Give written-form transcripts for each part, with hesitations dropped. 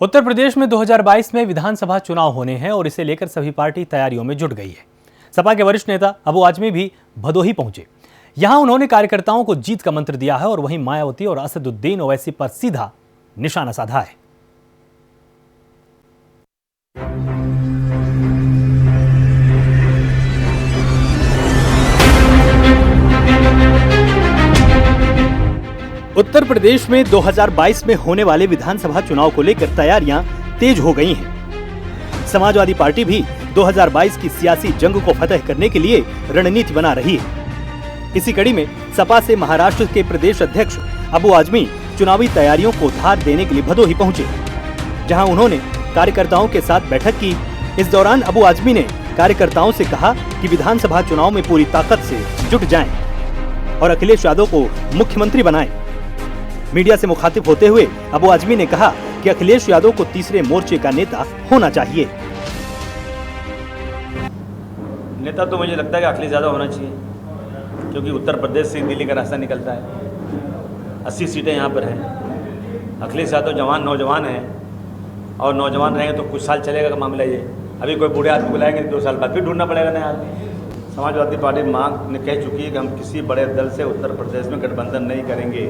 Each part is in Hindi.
उत्तर प्रदेश में 2022 में विधानसभा चुनाव होने हैं और इसे लेकर सभी पार्टी तैयारियों में जुट गई है। सपा के वरिष्ठ नेता अबू आजमी भी भदोही पहुंचे। यहां उन्होंने कार्यकर्ताओं को जीत का मंत्र दिया है और वहीं मायावती और असदुद्दीन ओवैसी पर सीधा निशाना साधा है। उत्तर प्रदेश में 2022 में होने वाले विधानसभा चुनाव को लेकर तैयारियां तेज हो गई हैं। समाजवादी पार्टी भी 2022 की सियासी जंग को फतह करने के लिए रणनीति बना रही है। इसी कड़ी में सपा से महाराष्ट्र के प्रदेश अध्यक्ष अबू आजमी चुनावी तैयारियों को धार देने के लिए भदोही पहुंचे, जहां उन्होंने कार्यकर्ताओं के साथ बैठक की। इस दौरान अबू आजमी ने कार्यकर्ताओं से कहा कि विधानसभा चुनाव में पूरी ताकत से जुट जाएं और अखिलेश यादव को मुख्यमंत्री बनाएं। मीडिया से मुखातिब होते हुए अबू आजमी ने कहा कि अखिलेश यादव को तीसरे मोर्चे का नेता होना चाहिए। नेता तो मुझे लगता है कि अखिलेश यादव होना चाहिए, क्योंकि उत्तर प्रदेश से दिल्ली का रास्ता निकलता है। 80 सीटें यहाँ पर हैं। अखिलेश यादव नौजवान हैं और नौजवान रहेंगे तो कुछ साल चलेगा का मामला ये। अभी कोई बूढ़े आदमी को लाएंगे 2 साल बाद फिर ढूंढना पड़ेगा नया आदमी। समाजवादी पार्टी मांग ने कह चुकी है कि हम किसी बड़े दल से उत्तर प्रदेश में गठबंधन नहीं करेंगे।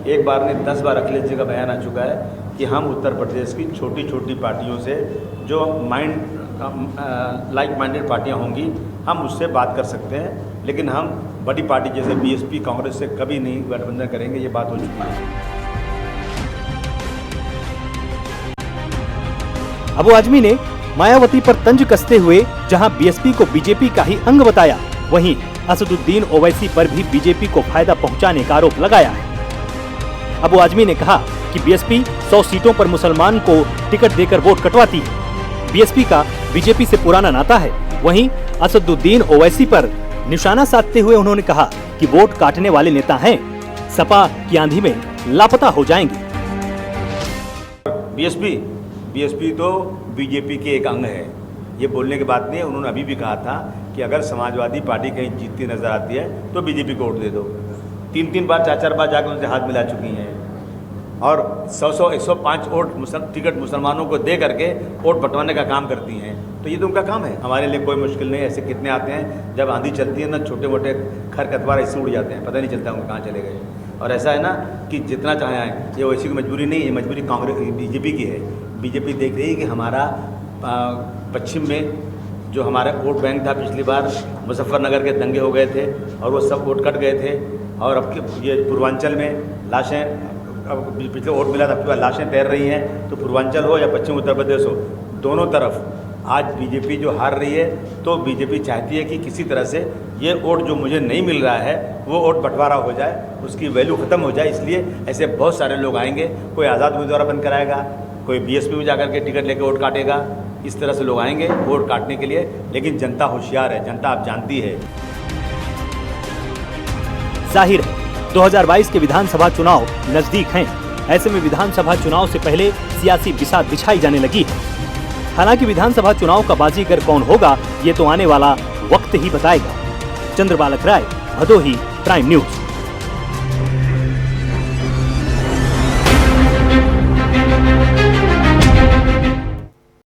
एक बार नहीं 10 बार अखिलेश जी का बयान आ चुका है कि हम उत्तर प्रदेश की छोटी छोटी पार्टियों से जो लाइक माइंडेड पार्टियां होंगी हम उससे बात कर सकते हैं, लेकिन हम बड़ी पार्टी जैसे बीएसपी कांग्रेस से कभी नहीं गठबंधन करेंगे। ये बात हो चुकी है। अबू आजमी ने मायावती पर तंज कसते हुए जहां बीएसपी को बीजेपी का ही अंग बताया, वहीं असदुद्दीन ओवैसी पर भी बीजेपी को फायदा पहुंचाने का आरोप लगाया है। अबू आजमी ने कहा कि बीएसपी 100 सीटों पर मुसलमान को टिकट देकर वोट कटवाती है। बीएसपी का बीजेपी से पुराना नाता है। वहीं असदुद्दीन ओवैसी पर निशाना साधते हुए उन्होंने कहा कि वोट काटने वाले नेता हैं, सपा की आंधी में लापता हो जाएंगे। बीएसपी तो बीजेपी के एक अंग है, ये बोलने की बात नहीं है। उन्होंने अभी भी कहा था कि अगर समाजवादी पार्टी कहीं जीतती नजर आती है तो बीजेपी को वोट दे दो। 3 बार 4 बार जाकर उनसे हाथ मिला चुकी हैं और 105 टिकट मुसलमानों को दे करके वोट बंटवाने का काम करती हैं। तो ये तो उनका काम है, हमारे लिए कोई मुश्किल नहीं। ऐसे कितने आते हैं, जब आंधी चलती है ना छोटे मोटे खरपतवार ऐसे उड़ जाते हैं, पता नहीं चलता उनको कहाँ चले गए। और ऐसा है ना कि जितना चाहे आए, ये वैसी की मजबूरी नहीं है, मजबूरी कांग्रेस बीजेपी की है। बीजेपी देख रही है कि हमारा पश्चिम में जो हमारा वोट बैंक था, पिछली बार मुजफ्फरनगर के दंगे हो गए थे और वो सब वोट कट गए थे, और अब ये पूर्वांचल में लाशें, अब पिछले वोट मिला था, अब लाशें तैर रही हैं। तो पूर्वांचल हो या पश्चिम उत्तर प्रदेश हो, दोनों तरफ आज बीजेपी जो हार रही है, तो बीजेपी चाहती है कि किसी तरह से ये वोट जो मुझे नहीं मिल रहा है वो वोट बंटवारा हो जाए, उसकी वैल्यू ख़त्म हो जाए। इसलिए ऐसे बहुत सारे लोग आएंगे, कोई आज़ाद उम्मीदवार बन कर आएगा, कोई बीएसपी में जाकर के टिकट लेकर वोट काटेगा। इस तरह से लोग आएंगे वोट काटने के लिए। लेकिन जनता होशियार है, जनता आप जानती है। जाहिर है 2022 के विधानसभा चुनाव नजदीक हैं। ऐसे में विधानसभा चुनाव से पहले सियासी बिसात बिछाई जाने लगी है। हालांकि विधानसभा चुनाव का बाजीगर कौन होगा, ये तो आने वाला वक्त ही बताएगा। चंद्रबालक राय, भदोही, प्राइम न्यूज।